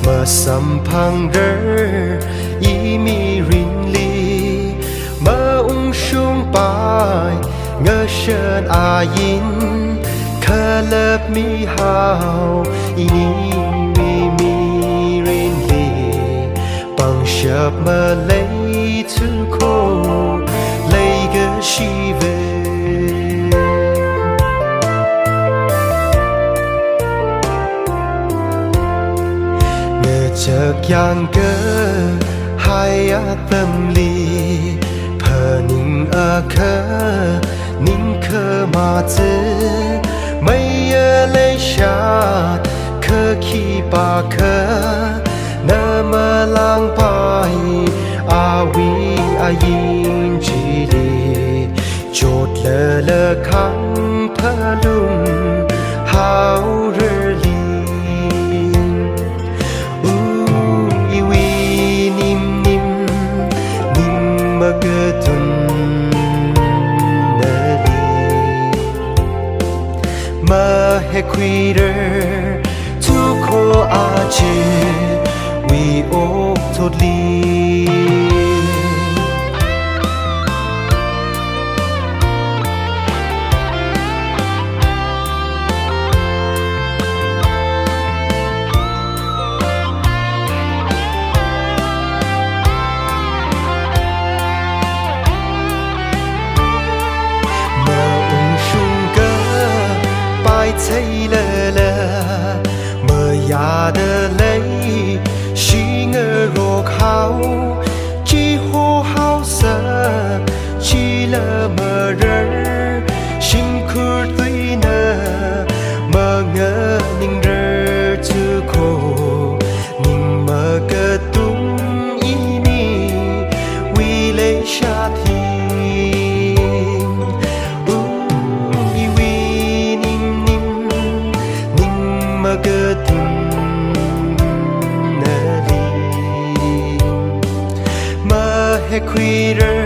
มาสัมพังเดออีมีรินลีมาอุ้งชุงปายเงเชิญอายินเคลบมีหาวอีนี้มีรินลีปังเชบมาเลยทุกคนเลยก็ชีวิตจากยังเกอหายาเติมลีเพอนิ่งอาเคอนิ่งเคอมาเจอไม่เยอะเลยชาดเคอขี้ปาเคอเนมาลางไปอาวีอายินจีลีโจดเลอคังพะลุงหาวเรลีมาให้คุยเรื่องทุกคนอาจจะวิโอโทษลีใช่เลยเมื่อยาเดเลยชิงโรคเขาจีโฮเฮาเซชีเลเมื่อเรชิงคูดตุยเนเมื่อเงนิ่งเรทุกโคนิ่งเมื่อกระตุ้งอีนี่วิเลชาทีคุยเรื่อง